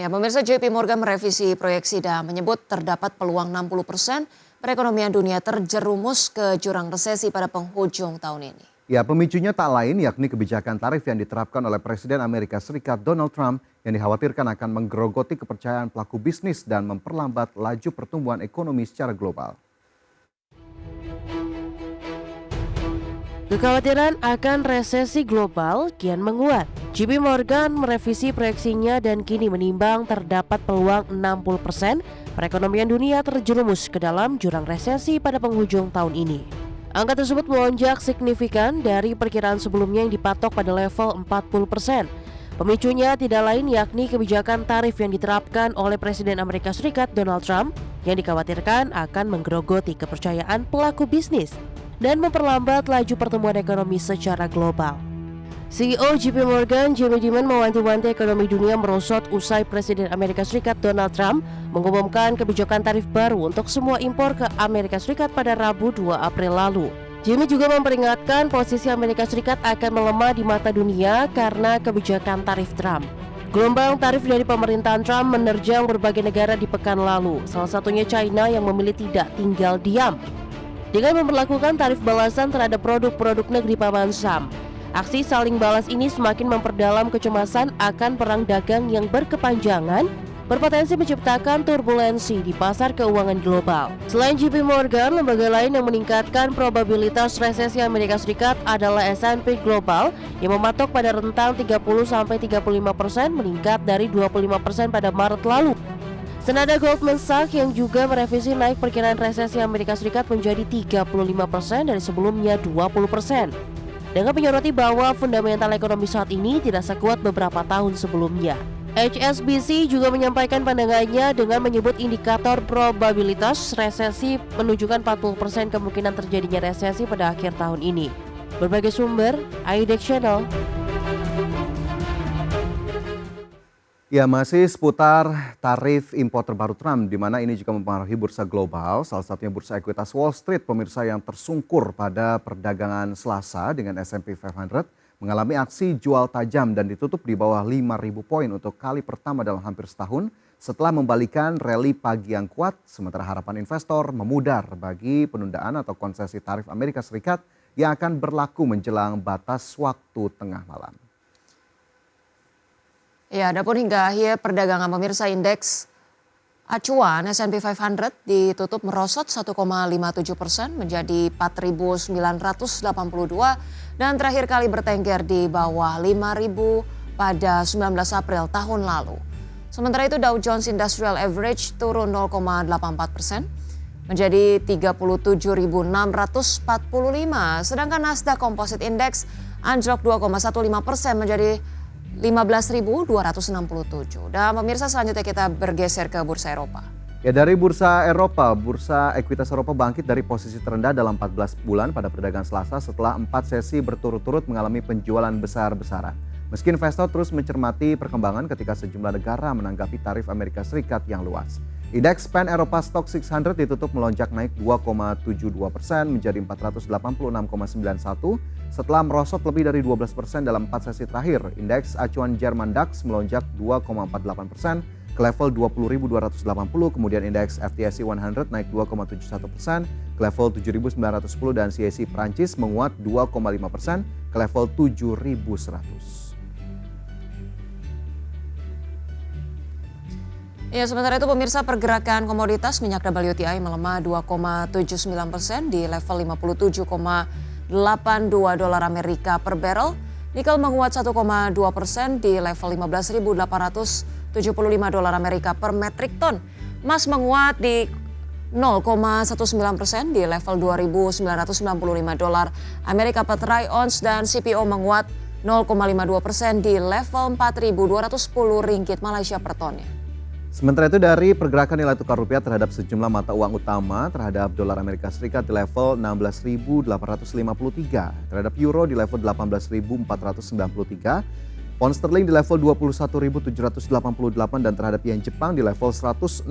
Ya, pemirsa, JP Morgan merevisi proyeksi dan menyebut terdapat peluang 60% perekonomian dunia terjerumus ke jurang resesi pada penghujung tahun ini. Ya, pemicunya tak lain yakni kebijakan tarif yang diterapkan oleh Presiden Amerika Serikat Donald Trump yang dikhawatirkan akan menggerogoti kepercayaan pelaku bisnis dan memperlambat laju pertumbuhan ekonomi secara global. Kekhawatiran akan resesi global kian menguat. JP Morgan merevisi proyeksinya dan kini menimbang terdapat peluang 60% perekonomian dunia terjerumus ke dalam jurang resesi pada penghujung tahun ini. Angka tersebut melonjak signifikan dari perkiraan sebelumnya yang dipatok pada level 40%. Pemicunya tidak lain yakni kebijakan tarif yang diterapkan oleh Presiden Amerika Serikat Donald Trump yang dikhawatirkan akan menggerogoti kepercayaan pelaku bisnis dan memperlambat laju pertumbuhan ekonomi secara global. CEO JP Morgan, Jamie Dimon, mewanti-wanti ekonomi dunia merosot usai Presiden Amerika Serikat Donald Trump mengumumkan kebijakan tarif baru untuk semua impor ke Amerika Serikat pada Rabu 2 April lalu. Jamie juga memperingatkan posisi Amerika Serikat akan melemah di mata dunia karena kebijakan tarif Trump. Gelombang tarif dari pemerintahan Trump menerjang berbagai negara di pekan lalu, salah satunya China yang memilih tidak tinggal diam dengan memperlakukan tarif balasan terhadap produk-produk negeri Paman Sam. Aksi saling balas ini semakin memperdalam kecemasan akan perang dagang yang berkepanjangan, berpotensi menciptakan turbulensi di pasar keuangan global. Selain JP Morgan, lembaga lain yang meningkatkan probabilitas resesi Amerika Serikat adalah S&P Global yang mematok pada rentang 30-35% meningkat dari 25% pada Maret lalu. Senada Goldman Sachs yang juga merevisi naik perkiraan resesi Amerika Serikat menjadi 35% dari sebelumnya 20%. Dengan menyoroti bahwa fundamental ekonomi saat ini tidak sekuat beberapa tahun sebelumnya. HSBC juga menyampaikan pandangannya dengan menyebut indikator probabilitas resesi menunjukkan 40% kemungkinan terjadinya resesi pada akhir tahun ini. Berbagai sumber, IDEX Channel. Ya, masih seputar tarif impor terbaru Trump, di mana ini juga mempengaruhi bursa global, salah satunya bursa ekuitas Wall Street, pemirsa, yang tersungkur pada perdagangan Selasa dengan S&P 500 mengalami aksi jual tajam dan ditutup di bawah 5.000 poin untuk kali pertama dalam hampir setahun setelah membalikan rally pagi yang kuat, sementara harapan investor memudar bagi penundaan atau konsesi tarif Amerika Serikat yang akan berlaku menjelang batas waktu tengah malam. Ya, adapun hingga akhir perdagangan, pemirsa, indeks acuan S&P 500 ditutup merosot 1,57% menjadi 4.982 dan terakhir kali bertengger di bawah 5.000 pada 19 April tahun lalu. Sementara itu Dow Jones Industrial Average turun 0,84% menjadi 37.645, sedangkan Nasdaq Composite Index anjlok 2,15% menjadi 15.267. Dan pemirsa, selanjutnya kita bergeser ke bursa Eropa. Ya, dari bursa Eropa, bursa ekuitas Eropa bangkit dari posisi terendah dalam 14 bulan pada perdagangan Selasa setelah 4 sesi berturut-turut mengalami penjualan besar-besaran. Meski investor terus mencermati perkembangan ketika sejumlah negara menanggapi tarif Amerika Serikat yang luas. Indeks Pan Eropa Stock 600 ditutup melonjak naik 2,72% menjadi 486,91 setelah merosot lebih dari 12% dalam 4 sesi terakhir. Indeks acuan Jerman DAX melonjak 2,48% ke level 20.280, kemudian indeks FTSE 100 naik 2,71% ke level 7.910 dan CAC Prancis menguat 2,5% ke level 7.100. Ya, sementara itu pemirsa, pergerakan komoditas minyak WTI melemah 2,79% di level 57,82 dolar Amerika per barrel. Nikel menguat 1,2% di level 15.875 dolar Amerika per metrik ton. Emas menguat di 0,19% di level 2.995 dolar Amerika per troy ounce dan CPO menguat 0,52% di level 4.210 ringgit Malaysia per tonnya. Sementara itu dari pergerakan nilai tukar rupiah terhadap sejumlah mata uang utama terhadap dolar Amerika Serikat di level 16.853, terhadap euro di level 18.493, pound sterling di level 21.788 dan terhadap yen Jepang di level 116,67.